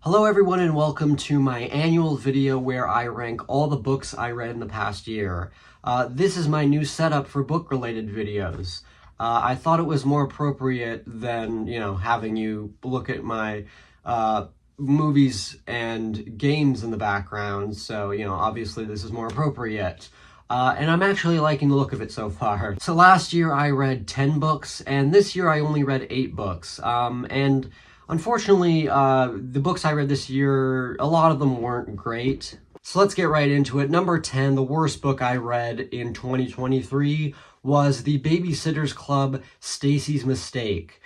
Hello everyone and welcome to my annual video where I rank all the books I read in the past year. This is my new setup for book-related videos. I thought it was more appropriate than, having you look at my movies and games in the background, so, obviously this is more appropriate. And I'm actually liking the look of it so far. So last year I read 10 books, and this year I only read 8 books. And unfortunately, the books I read this year, a lot of them weren't great. So let's get right into it. Number 10, the worst book I read in 2023 was The Babysitter's Club, Stacey's Mistake.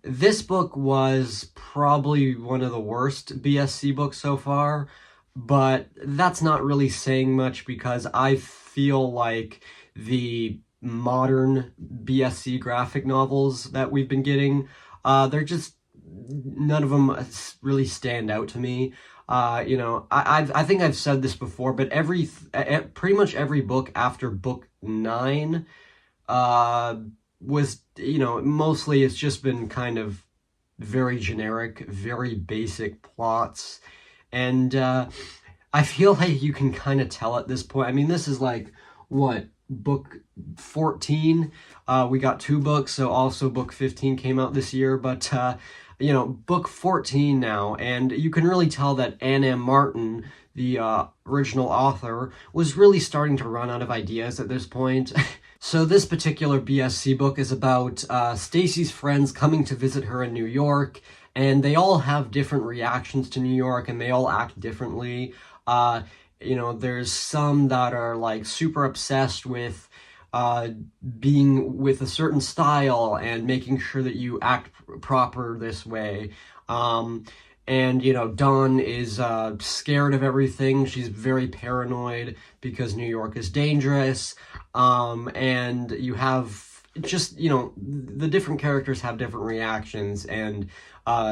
This book was probably one of the worst BSC books so far, but that's not really saying much because I feel like the modern BSC graphic novels that we've been getting, they're just, none of them really stand out to me. I think I've said this before, but pretty much every book after book 9 was, mostly it's just been kind of very generic, very basic plots, and I feel like you can kind of tell at this point. I mean, this is like, what, book 14? We got 2 books, so also book 15 came out this year, but book 14 now, and you can really tell that Ann M. Martin, the original author, was really starting to run out of ideas at this point. So this particular BSC book is about Stacey's friends coming to visit her in New York, and they all have different reactions to New York, and they all act differently. There's some that are like super obsessed with being with a certain style and making sure that you act proper this way. Dawn is scared of everything. She's very paranoid because New York is dangerous. And you have just, the different characters have different reactions, and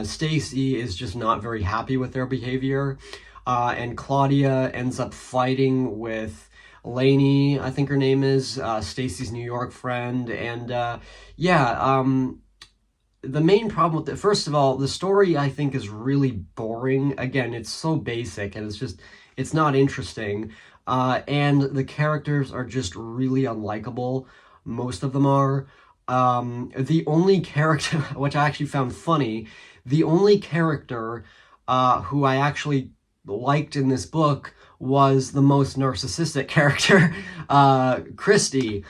Stacey is just not very happy with their behavior. And Claudia ends up fighting with Lainey, I think her name is, Stacey's New York friend, and the main problem with it, first of all, the story I think is really boring. Again, it's so basic, and it's not interesting, and the characters are just really unlikable. Most of them are. The only character, which I actually found funny, the only character who I actually liked in this book was the most narcissistic character, Christy.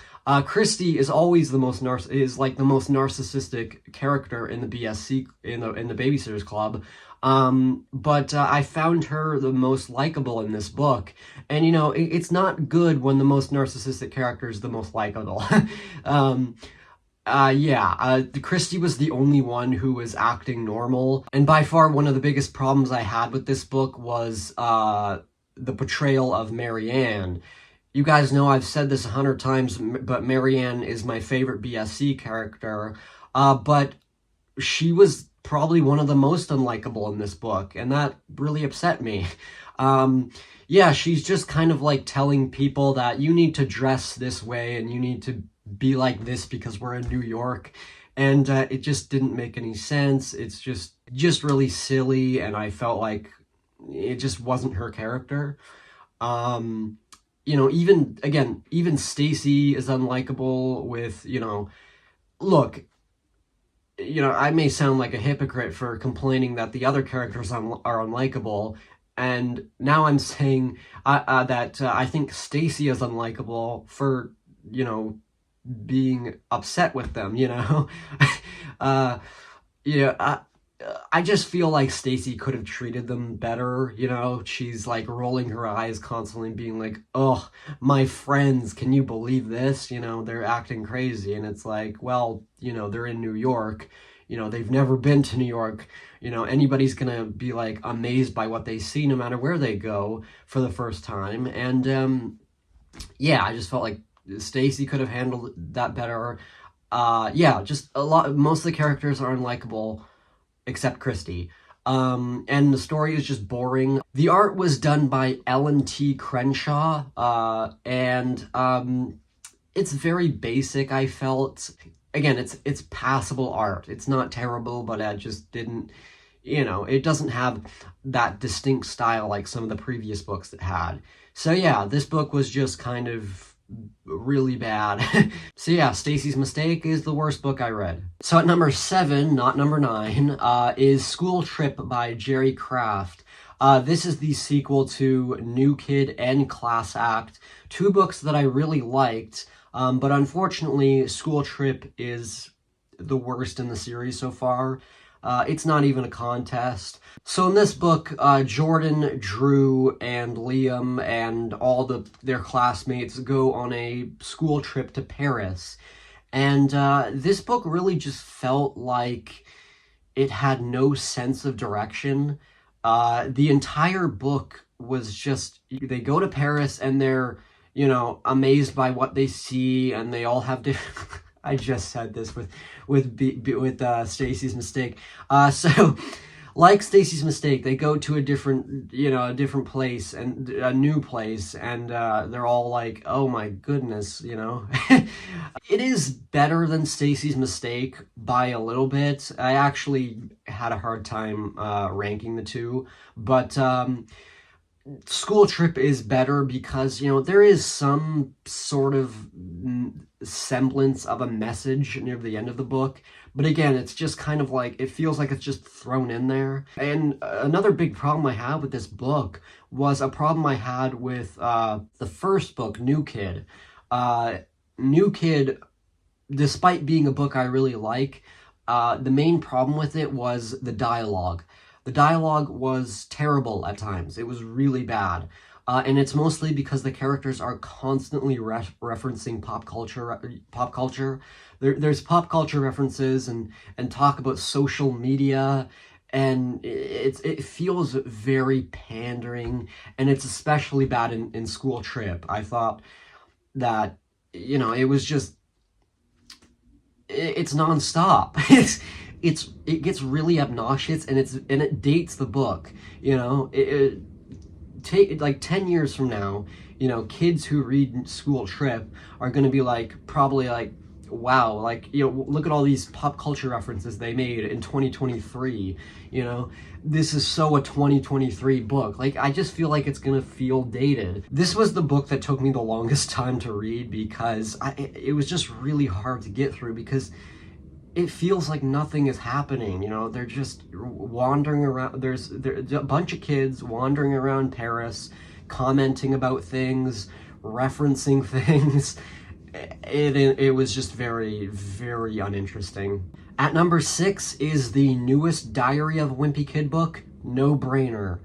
Christy is always the most narcissistic character in the BSC, in the Babysitter's Club. But I found her the most likable in this book. And it's not good when the most narcissistic character is the most likable. Christy was the only one who was acting normal, and by far one of the biggest problems I had with this book was the portrayal of Marianne. You guys know I've said this 100 times, but Marianne is my favorite BSC character, but she was probably one of the most unlikable in this book, and that really upset me. She's just kind of like telling people that you need to dress this way and you need to be like this because we're in New York, and it just didn't make any sense. It's just really silly, and I felt like it just wasn't her character. Even Stacey is unlikable with, look, I may sound like a hypocrite for complaining that the other characters are unlikable, and now I'm saying that I think Stacey is unlikable for, being upset with them, I just feel like Stacey could have treated them better, she's like rolling her eyes constantly, being like, oh, my friends, can you believe this? They're acting crazy, and it's like, well, they're in New York, they've never been to New York, anybody's gonna be like amazed by what they see no matter where they go for the first time, and I just felt like Stacey could have handled that better. Most of the characters are unlikable, except Christy. And the story is just boring. The art was done by Ellen T. Crenshaw, and it's very basic, I felt. Again, it's passable art. It's not terrible, but I just didn't, it doesn't have that distinct style like some of the previous books it had. So yeah, this book was just kind of really bad. So yeah, Stacey's Mistake is the worst book I read. So at number 7, not number 9, is School Trip by Jerry Craft. This is the sequel to New Kid and Class Act, 2 books that I really liked, but unfortunately School Trip is the worst in the series so far. It's not even a contest. So in this book, Jordan, Drew, and Liam and all their classmates go on a school trip to Paris. And this book really just felt like it had no sense of direction. The entire book was just, they go to Paris and they're, amazed by what they see, and they all have different... I just said this with Stacey's Mistake. So, like Stacey's Mistake, they go to a different place, and a new place, and they're all like, oh my goodness, It is better than Stacey's Mistake by a little bit. I actually had a hard time ranking the two, but School Trip is better because, there is some sort of semblance of a message near the end of the book. But again, it's just kind of like, it feels like it's just thrown in there. And another big problem I had with this book was a problem I had with the first book, New Kid. New Kid, despite being a book I really like, the main problem with it was the dialogue. The dialogue was terrible at times. It was really bad. And it's mostly because the characters are constantly referencing pop culture. There's pop culture references and talk about social media, and it feels very pandering, and it's especially bad in School Trip. I thought that, it was just, it's nonstop. It gets really obnoxious, and it dates the book. Take like 10 years from now, kids who read School Trip are going to be probably like, wow, look at all these pop culture references they made in 2023. This is so a 2023 book. I just feel like it's going to feel dated. This was the book that took me the longest time to read because it was just really hard to get through, because it feels like nothing is happening. They're just wandering around. There's a bunch of kids wandering around Paris, commenting about things, referencing things. It was just very, very uninteresting. At number 6 is the newest Diary of a Wimpy Kid book, No Brainer.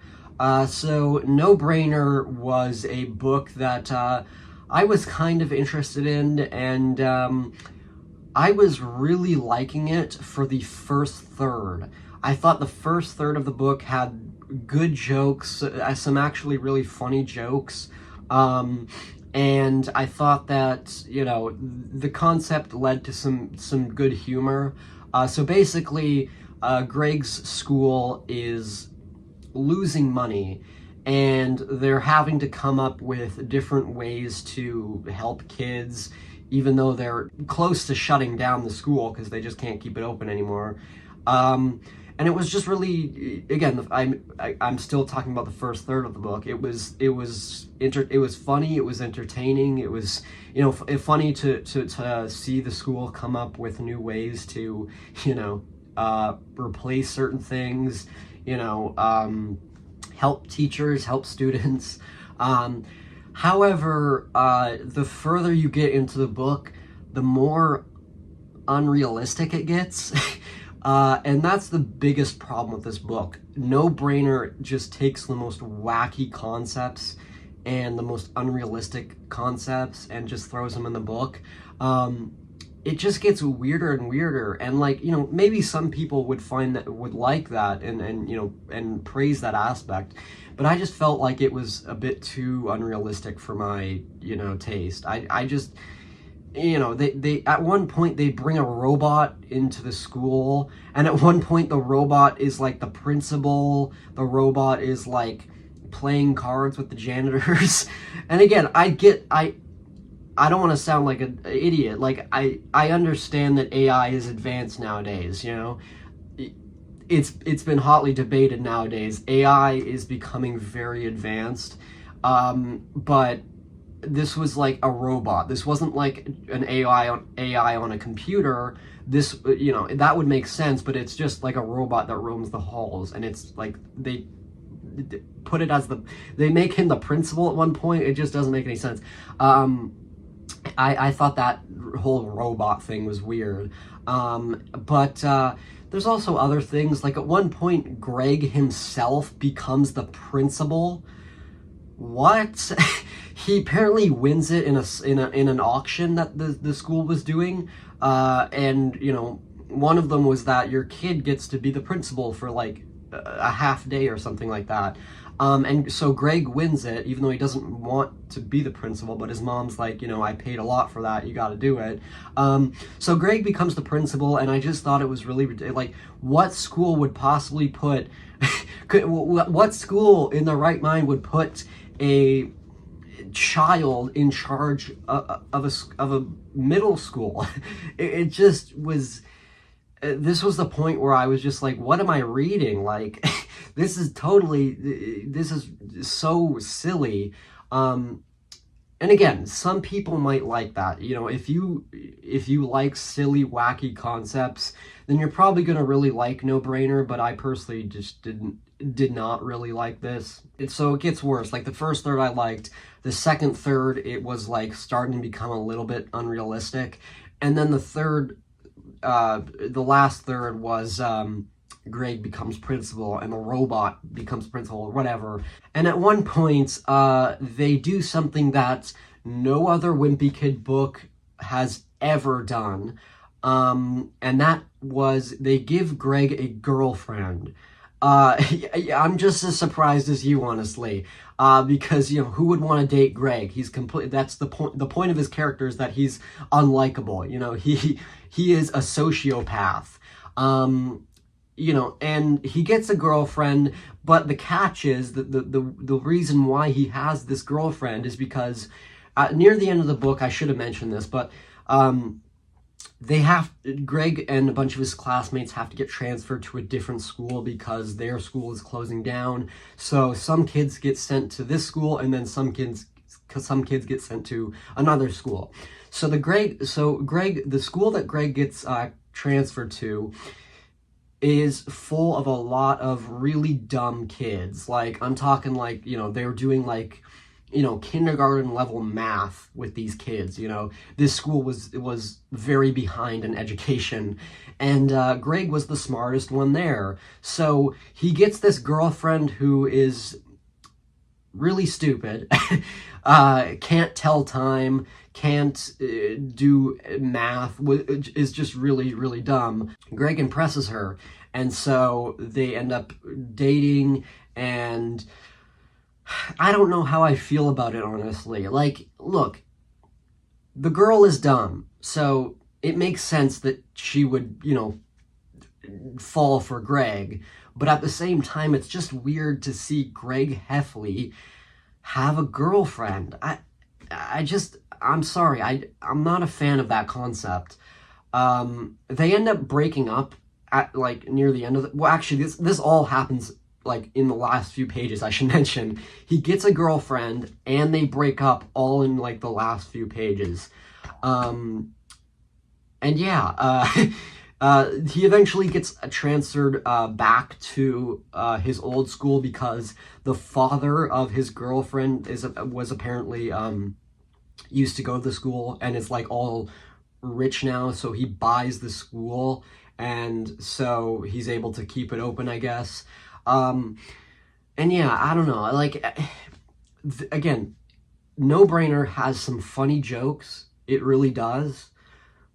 So No Brainer was a book that I was kind of interested in, and I was really liking it for the first third. I thought the first third of the book had good jokes, some actually really funny jokes, and I thought that, the concept led to some good humor. So basically, Greg's school is losing money, and they're having to come up with different ways to help kids, even though they're close to shutting down the school because they just can't keep it open anymore. And it was just really, again, I'm still talking about the first third of the book. It was funny, it was entertaining, it was, funny to see the school come up with new ways to, replace certain things, help teachers, help students. However, the further you get into the book, the more unrealistic it gets. And that's the biggest problem with this book. No Brainer just takes the most wacky concepts and the most unrealistic concepts and just throws them in the book. It just gets weirder and weirder. And maybe some people would like that and praise that aspect. But I just felt like it was a bit too unrealistic for my, taste. I just, they at one point they bring a robot into the school, and at one point the robot is like the principal, the robot is playing cards with the janitors. And again, I don't want to sound like an idiot. I understand that AI is advanced nowadays, it's been hotly debated nowadays. AI is becoming very advanced, but this was like a robot. This wasn't like an AI on a computer. This, you know, that would make sense, but it's just like a robot that roams the halls, and it's like they put it as they make him the principal at one point. It just doesn't make any sense. I thought that whole robot thing was weird. But there's also other things, like at one point Greg himself becomes the principal. What? He apparently wins it in an auction that the school was doing, and you know, one of them was that your kid gets to be the principal for like a half day or something like that. And so Greg wins it, even though he doesn't want to be the principal, but his mom's like, you know, I paid a lot for that, you gotta do it. So Greg becomes the principal, and I just thought it was really, like, what school would possibly put, what school in their right mind would put a child in charge of a middle school? It just was, this was the point where I was just like, what am I reading? Like, this is so silly. And again, some people might like that. You know, if you like silly, wacky concepts, then you're probably gonna really like No Brainer, but I personally just did not really like this. So it gets worse. Like, the first third I liked. The second third, it was like starting to become a little bit unrealistic. And then the last third was Greg becomes principal and the robot becomes principal or whatever. And at one point, they do something that no other Wimpy Kid book has ever done. And that was, they give Greg a girlfriend. I'm just as surprised as you, honestly, because, you know, who would want to date Greg? He's that's the point. The point of his character is that he's unlikable. You know, he is a sociopath. You know, and he gets a girlfriend, but the catch is that the reason why he has this girlfriend is because near the end of the book, I should have mentioned this, but Greg and a bunch of his classmates have to get transferred to a different school because their school is closing down. So some kids get sent to this school, and then some kids get sent to another school. So the school that Greg gets transferred to is full of a lot of really dumb kids. Like, I'm talking, like, you know, they're doing, like, you know, kindergarten level math with these kids. You know, this school was very behind in education, and Greg was the smartest one there. So he gets this girlfriend who is really stupid, can't tell time, can't do math, is just really, really dumb. Greg impresses her, and so they end up dating, and I don't know how I feel about it, honestly. Like, look, the girl is dumb, so it makes sense that she would, you know, fall for Greg, but at the same time, it's just weird to see Greg Heffley have a girlfriend. I'm sorry, I'm not a fan of that concept. They end up breaking up at, like, near the end of well, actually, this all happens, like, in the last few pages, I should mention. He gets a girlfriend, and they break up all in, like, the last few pages. And yeah, he eventually gets transferred back to his old school because the father of his girlfriend was apparently used to go to the school and is, like, all rich now, so he buys the school, and so he's able to keep it open, I guess. And yeah, I don't know, like, again, No Brainer has some funny jokes, it really does,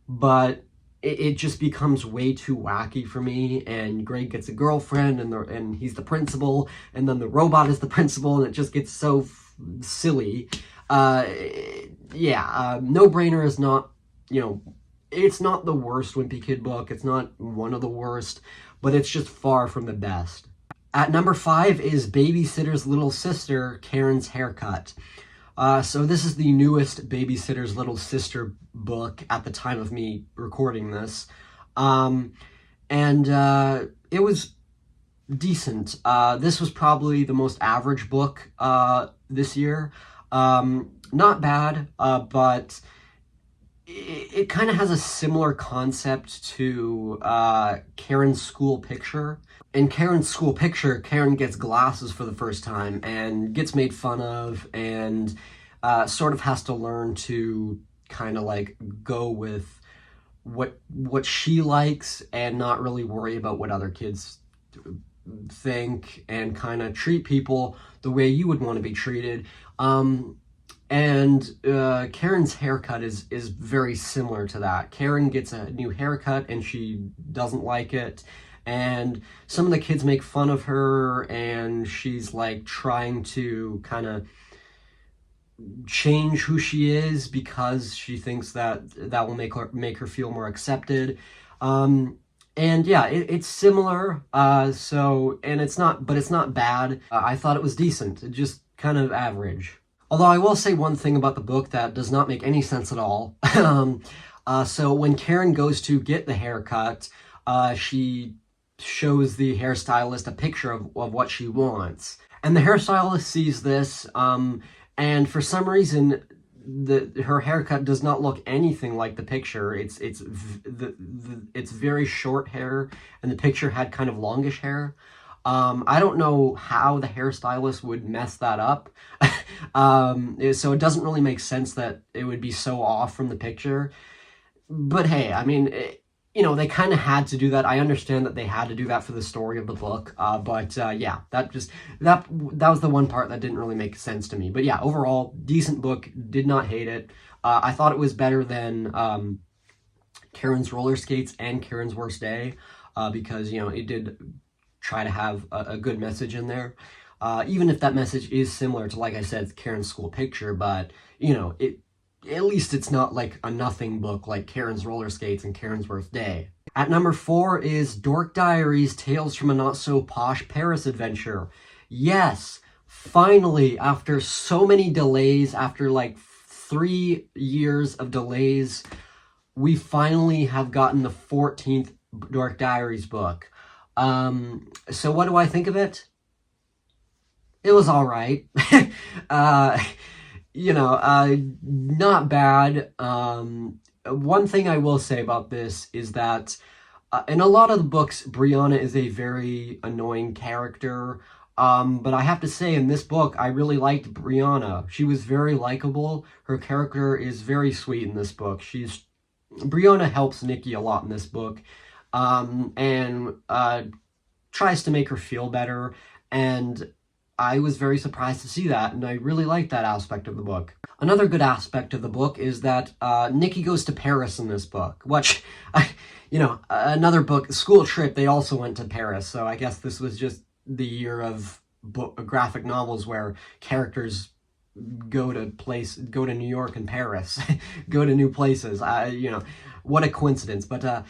but it just becomes way too wacky for me, and Greg gets a girlfriend, and he's the principal, and then the robot is the principal, and it just gets so silly. Yeah, No Brainer is not, you know, it's not the worst Wimpy Kid book, it's not one of the worst, but it's just far from the best. At number 5 is Babysitter's Little Sister, Karen's Haircut. So this is the newest Babysitter's Little Sister book at the time of me recording this. And it was decent. This was probably the most average book this year. Not bad, but it kind of has a similar concept to Karen's School Picture. In Karen's School Picture, Karen gets glasses for the first time and gets made fun of, and sort of has to learn to kind of like go with what she likes and not really worry about what other kids think, and kind of treat people the way you would want to be treated. And Karen's haircut is very similar to that. Karen gets a new haircut and she doesn't like it, and some of the kids make fun of her, and she's like trying to kind of change who she is because she thinks that that will make her feel more accepted. And yeah, it's similar. And it's not bad. I thought it was decent, just kind of average. Although I will say one thing about the book that does not make any sense at all. So when Karen goes to get the haircut, she shows the hairstylist a picture of what she wants. And the hairstylist sees this, and for some reason, her haircut does not look anything like the picture. It's very short hair, and the picture had kind of longish hair. I don't know how the hairstylist would mess that up. So it doesn't really make sense that it would be so off from the picture. But hey, I mean, they kind of had to do that. I understand that they had to do that for the story of the book. Yeah, that was the one part that didn't really make sense to me. But yeah, overall, decent book. Did not hate it. I thought it was better than Karen's Roller Skates and Karen's Worst Day, because, it did try to have a good message in there. Even if that message is similar to, like I said, Karen's School Picture, but, at least it's not like a nothing book like Karen's Roller Skates and Karen's Worst Day. At number 4 is Dork Diaries, Tales from a Not-So-Posh Paris Adventure. Yes, finally, after so many delays, after like 3 years of delays, we finally have gotten the 14th Dork Diaries book. So what do I think of it? It was all right. Not bad. One thing I will say about this is that in a lot of the books, Brianna is a very annoying character. But I have to say, in this book, I really liked Brianna. She was very likable. Her character is very sweet in this book. Brianna helps Nikki a lot in this book, and tries to make her feel better, and I was very surprised to see that, and I really liked that aspect of the book. Another good aspect of the book is that Nikki goes to Paris in this book, which, another book, School Trip, they also went to Paris, so I guess this was just the year of graphic novels where characters go to New York and Paris, go to new places. What a coincidence. But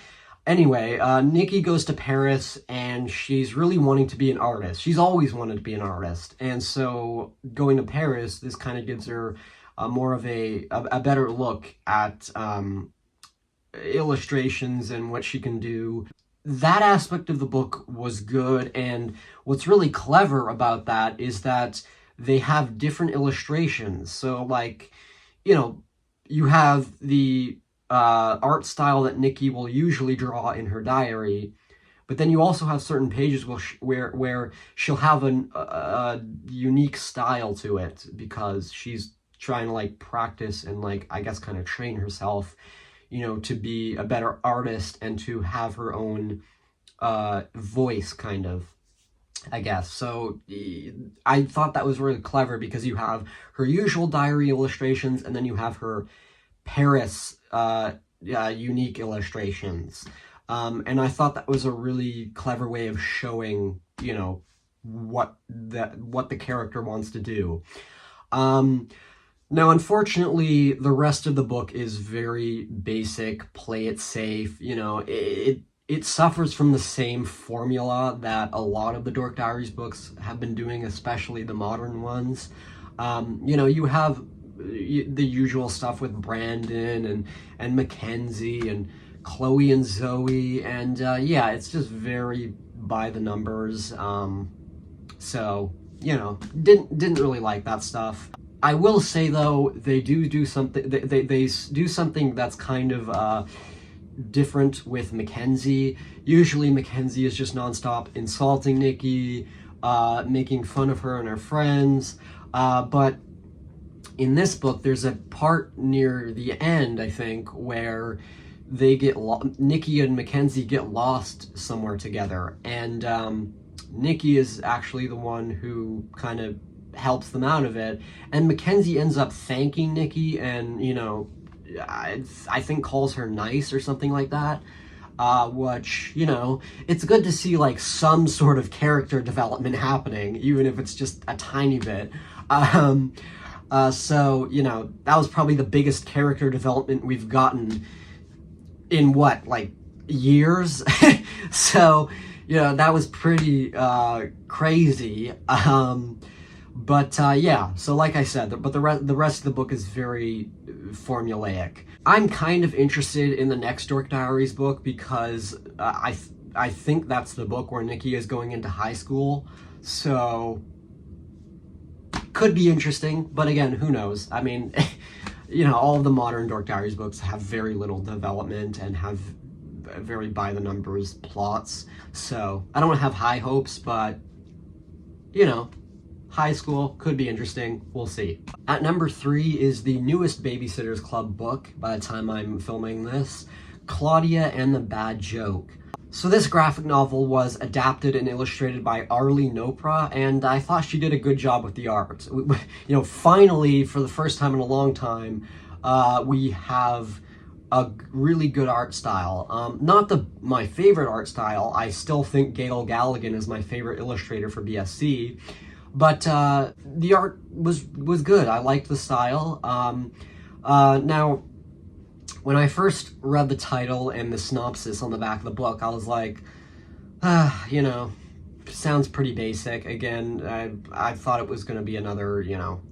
anyway, Nikki goes to Paris, and she's really wanting to be an artist. She's always wanted to be an artist, and so going to Paris, this kind of gives her more of a better look at illustrations and what she can do. That aspect of the book was good, and what's really clever about that is that they have different illustrations. So, like, you have the art style that Nikki will usually draw in her diary, but then you also have certain pages where she'll have a unique style to it, because she's trying to, like, practice and, like, I guess kind of train herself, to be a better artist and to have her own voice, kind of, I guess. So I thought that was really clever, because you have her usual diary illustrations, and then you have her Paris unique illustrations. And I thought that was a really clever way of showing, what the character wants to do. Now, unfortunately, the rest of the book is very basic, play it safe. It suffers from the same formula that a lot of the Dork Diaries books have been doing, especially the modern ones. You have the usual stuff with Brandon and Mackenzie and Chloe and Zoe, and yeah, it's just very by the numbers. So, you know, didn't really like that stuff. I will say though, they do something. They do something that's kind of different with Mackenzie. Usually Mackenzie is just nonstop insulting Nikki, making fun of her and her friends. But in this book, there's a part near the end, I think, where they get Nikki and Mackenzie get lost somewhere together, and Nikki is actually the one who kind of helps them out of it, and Mackenzie ends up thanking Nikki, and you know, I think calls her nice or something like that. Which, you know, it's good to see like some sort of character development happening, even if it's just a tiny bit. So, you know, that was probably the biggest character development we've gotten in what, like, years? So, you know, that was pretty crazy. Yeah, so like I said, the rest of the book is very formulaic. I'm kind of interested in the next Dork Diaries book because I think that's the book where Nikki is going into high school, so could be interesting, but again, who knows? I mean, you know, all of the modern Dork Diaries books have very little development and have very by-the-numbers plots, so I don't have high hopes, but, you know, high school could be interesting. We'll see. At number 3 is the newest Babysitters Club book by the time I'm filming this, Claudia and the Bad Joke. So this graphic novel was adapted and illustrated by Arlie Nopra, and I thought she did a good job with the art. You know, finally, for the first time in a long time, we have a really good art style. Not my favorite art style. I still think Gail Galligan is my favorite illustrator for BSC, but the art was good. I liked the style. Now, when I first read the title and the synopsis on the back of the book, I was like, you know, sounds pretty basic. Again, I thought it was going to be another, you know,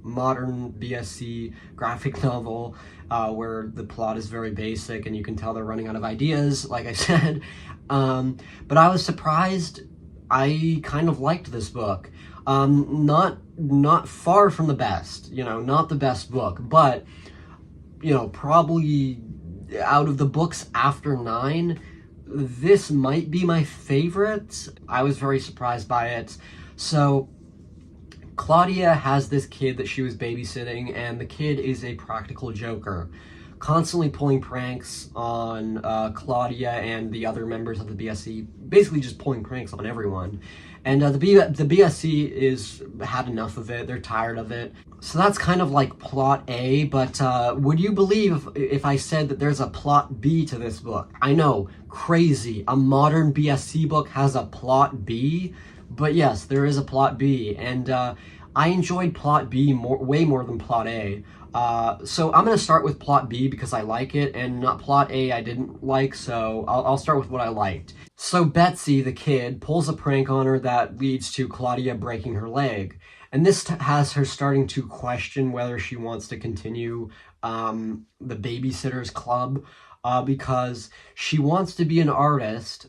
modern BSC graphic novel where the plot is very basic and you can tell they're running out of ideas, like I said. But I was surprised. I kind of liked this book. Not far from the best, you know, not the best book, but, you know, probably out of the books after 9, this might be my favorite. I was very surprised by it. So Claudia has this kid that she was babysitting, and the kid is a practical joker, constantly pulling pranks on Claudia and the other members of the BSC, basically just pulling pranks on everyone. And the BSC had enough of it. They're tired of it. So that's kind of like plot A, but would you believe if I said that there's a plot B to this book? I know, crazy. A modern BSC book has a plot B, but yes, there is a plot B, and I enjoyed plot B way more than plot A. So I'm going to start with plot B because I like it, and not plot A I didn't like, so I'll start with what I liked. So Betsy, the kid, pulls a prank on her that leads to Claudia breaking her leg. And this has her starting to question whether she wants to continue the Babysitters Club because she wants to be an artist.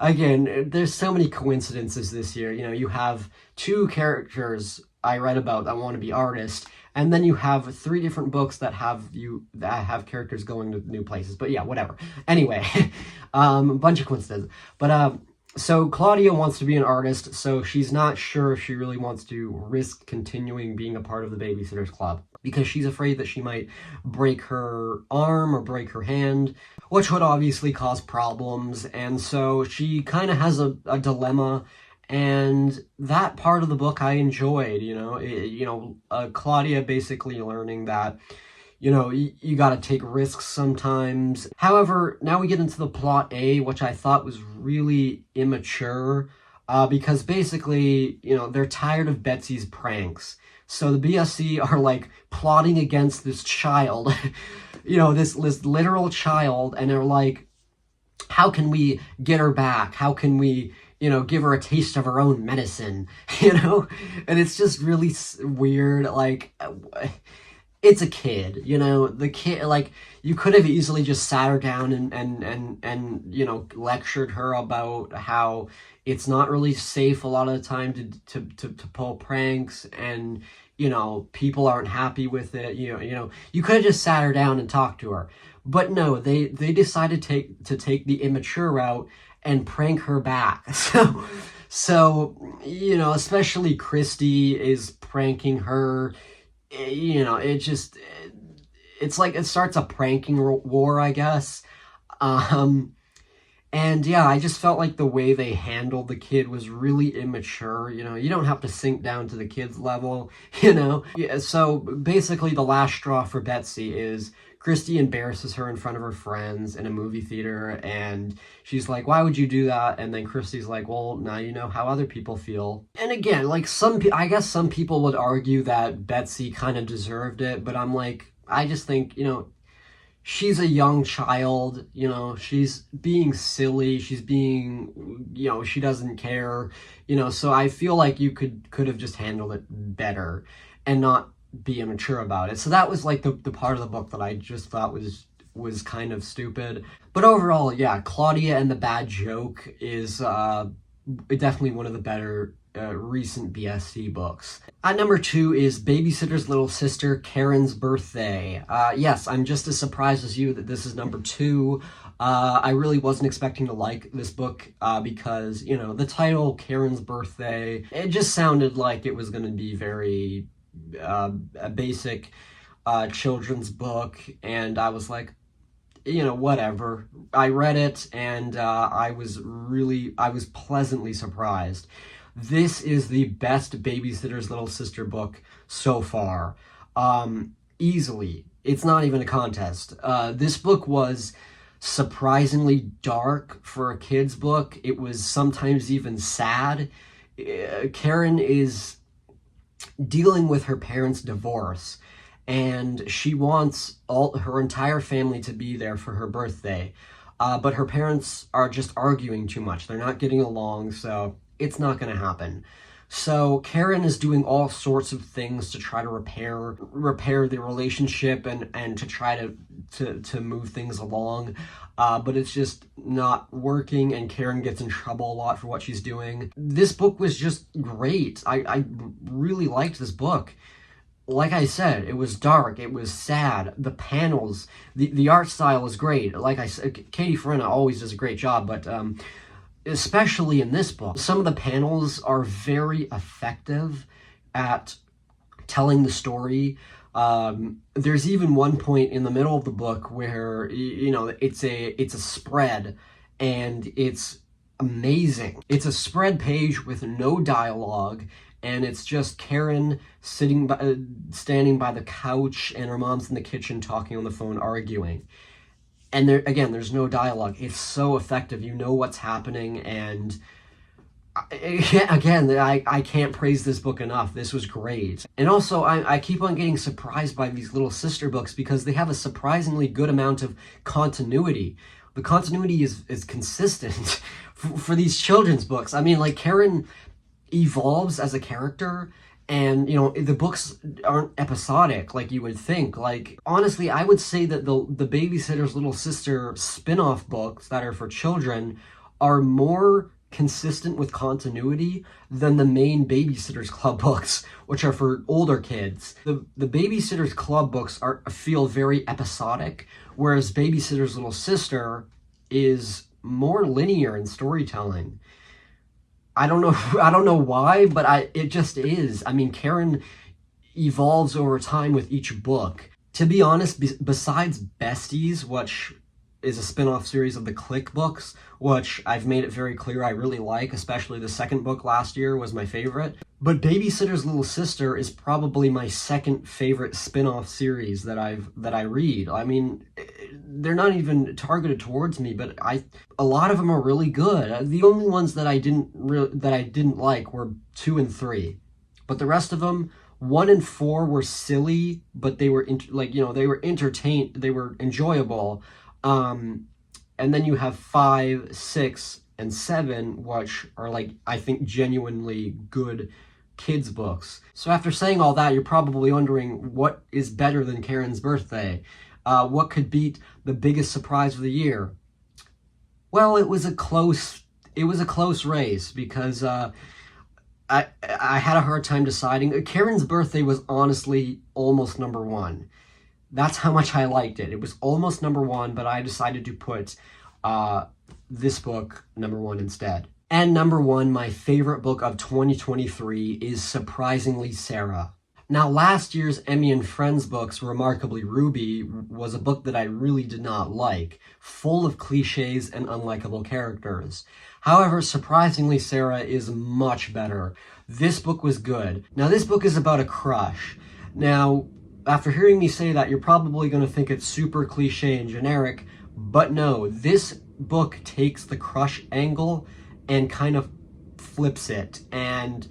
Again, there's so many coincidences this year. You know, you have 2 characters I read about that want to be artists, and then you have 3 different books that have characters going to new places. But yeah, whatever. Anyway, a bunch of coincidences. But so Claudia wants to be an artist, so she's not sure if she really wants to risk continuing being a part of the Babysitters Club because she's afraid that she might break her arm or break her hand, which would obviously cause problems. And so she kind of has a dilemma. And that part of the book I enjoyed, you know, Claudia basically learning that, you know, you got to take risks sometimes. However, now we get into the plot A, which I thought was really immature, because basically, you know, they're tired of Betsy's pranks. So the BSC are like plotting against this child, you know, this literal child, and they're like, how can we get her back? How can we, you know, give her a taste of her own medicine, you know? And it's just really weird. Like, it's a kid, you know, the kid, like, you could have easily just sat her down and you know, lectured her about how it's not really safe a lot of the time to pull pranks, and, you know, people aren't happy with it, you know, you could have just sat her down and talked to her. But no, they decided to take the immature route and prank her back. So, you know, especially Christy is pranking her. You know, it's like it starts a pranking war, I guess. Um, and yeah, I just felt like the way they handled the kid was really immature. You know, you don't have to sink down to the kid's level, you know? Yeah, so basically the last straw for Betsy is Christy embarrasses her in front of her friends in a movie theater, and she's like, why would you do that? And then Christy's like, well, now you know how other people feel. And again, like, I guess some people would argue that Betsy kind of deserved it, but I'm like, I just think, you know, she's a young child, you know, she's being silly, she's being, you know, she doesn't care, you know, so I feel like you could have just handled it better and not be immature about it. So that was like the part of the book that I just thought was kind of stupid. But overall, yeah, Claudia and the Bad Joke is definitely one of the better recent BSC books. At number 2 is Babysitter's Little Sister, Karen's Birthday. Yes, I'm just as surprised as you that this is number 2. I really wasn't expecting to like this book because, you know, the title, Karen's Birthday, it just sounded like it was going to be very a basic children's book, and I was like, you know, whatever. I read it, and I was pleasantly surprised. This is the best Babysitter's Little Sister book so far. Easily. It's not even a contest. This book was surprisingly dark for a kid's book. It was sometimes even sad. Karen is dealing with her parents' divorce, and she wants her entire family to be there for her birthday. But her parents are just arguing too much. They're not getting along, so it's not going to happen. So Karen is doing all sorts of things to try to repair the relationship and to try to move things along. But it's just not working, and Karen gets in trouble a lot for what she's doing. This book was just great. I really liked this book. Like I said, it was dark, it was sad, the panels, the art style was great. Like I said, Katie Farina always does a great job, but especially in this book, some of the panels are very effective at telling the story. There's even one point in the middle of the book where, you know, it's a spread, and it's amazing. It's a spread page with no dialogue, and it's just Karen standing by the couch, and her mom's in the kitchen talking on the phone, arguing. And there's no dialogue. It's so effective. You know what's happening, and again, I can't praise this book enough. This was great. And also, I keep on getting surprised by these little sister books because they have a surprisingly good amount of continuity. The continuity is consistent for these children's books. I mean, like, Karen evolves as a character, and, you know, the books aren't episodic like you would think. Like, honestly, I would say that the Babysitter's Little Sister spin-off books that are for children are more consistent with continuity than the main Babysitter's Club books, which are for older kids. The Babysitter's Club books feel very episodic, whereas Babysitter's Little Sister is more linear in storytelling. I don't know why, but it just is. I mean, Karen evolves over time with each book. To be honest, besides Besties, which is a spin-off series of the Click books, which I've made it very clear I really like, especially the second book last year was my favorite. But Babysitter's Little Sister is probably my second favorite spin-off series that I read. I mean, they're not even targeted towards me, but a lot of them are really good. The only ones that I didn't like were 2 and 3, but the rest of them, 1 and 4 were silly, but they were they were entertained, they were enjoyable. And then you have 5, 6, and 7, which are, like, I think genuinely good kids' books. So after saying all that, you're probably wondering what is better than Karen's Birthday? What could beat the biggest surprise of the year? Well, it was a close race because I had a hard time deciding. Karen's Birthday was honestly almost number one. That's how much I liked it. It was almost number one, but I decided to put this book number one instead. And number one, my favorite book of 2023 is Surprisingly Sarah. Now, last year's Emmy and Friends books, Remarkably Ruby, was a book that I really did not like, full of cliches and unlikable characters. However, Surprisingly Sarah is much better. This book was good. Now, this book is about a crush. Now, after hearing me say that, you're probably going to think it's super cliche and generic, but no, this book takes the crush angle and kind of flips it and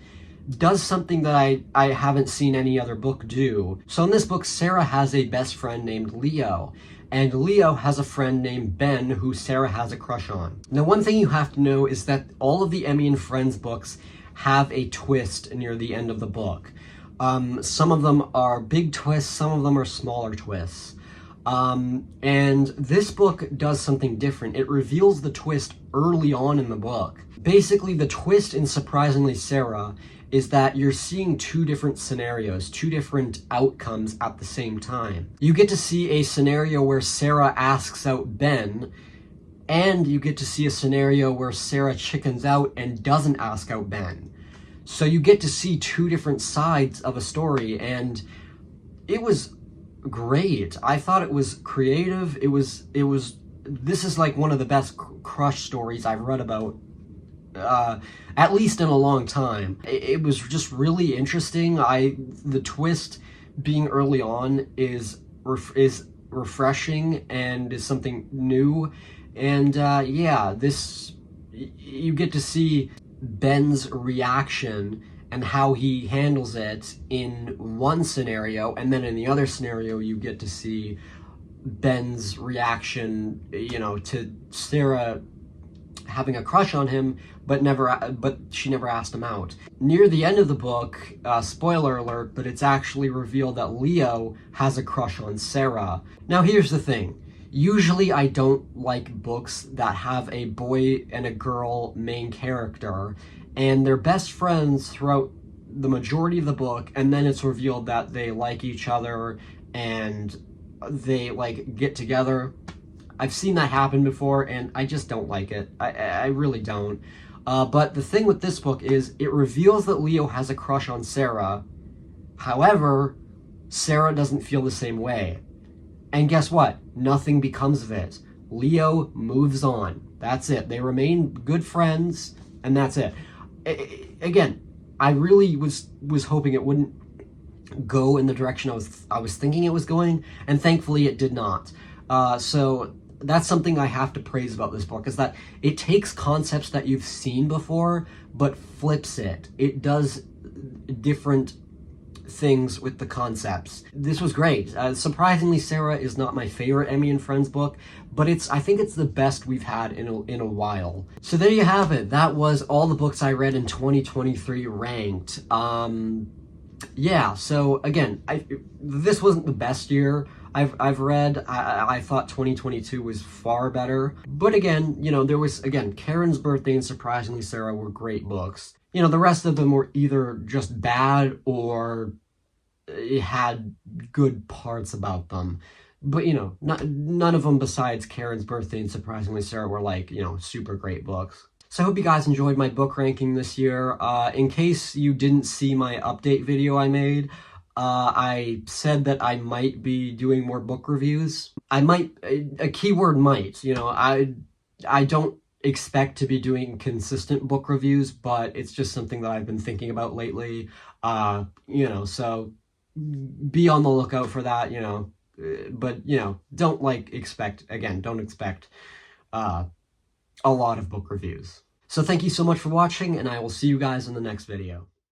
does something that I haven't seen any other book do. So in this book, Sarah has a best friend named Leo, and Leo has a friend named Ben who Sarah has a crush on. Now, one thing you have to know is that all of the Emmy and Friends books have a twist near the end of the book. Some of them are big twists, some of them are smaller twists. And this book does something different. It reveals the twist early on in the book. Basically, the twist in Surprisingly Sarah is that you're seeing two different scenarios, two different outcomes at the same time. You get to see a scenario where Sarah asks out Ben, and you get to see a scenario where Sarah chickens out and doesn't ask out Ben. So you get to see two different sides of a story, and it was great. I thought it was creative. This is like one of the best crush stories I've read about, at least in a long time. It was just really interesting. The twist being early on is refreshing and is something new. And yeah, you get to see Ben's reaction and how he handles it in one scenario, and then in the other scenario you get to see Ben's reaction, to Sarah having a crush on him, but she never asked him out. Near the end of the book, spoiler alert, but it's actually revealed that Leo has a crush on Sarah. Now here's the thing. Usually I don't like books that have a boy and a girl main character and they're best friends throughout the majority of the book, and then it's revealed that they like each other and they get together. I've seen that happen before and I just don't like it. I really don't. But the thing with this book is it reveals that Leo has a crush on Sarah. However, Sarah doesn't feel the same way. And guess what? Nothing becomes of it. Leo moves on. That's it. They remain good friends, and that's it. Again, I really was hoping it wouldn't go in the direction I was thinking it was going, and thankfully it did not. So that's something I have to praise about this book, is that it takes concepts that you've seen before, but flips it. It does different things with the concepts. This was great. Surprisingly, Sarah is not my favorite Emmy and Friends book, but I think it's the best we've had in a while. So there you have it. That was all the books I read in 2023 ranked. Yeah, so again, this wasn't the best year I've read. I thought 2022 was far better. But again, there was, Karen's Birthday and Surprisingly Sarah were great books. The rest of them were either just bad or it had good parts about them. But, none of them besides Karen's Birthday and Surprisingly Sarah were super great books. So I hope you guys enjoyed my book ranking this year. In case you didn't see my update video I made, I said that I might be doing more book reviews. A keyword might, I don't expect to be doing consistent book reviews, but it's just something that I've been thinking about lately. So be on the lookout for that, but don't expect a lot of book reviews. So thank you so much for watching, and I will see you guys in the next video.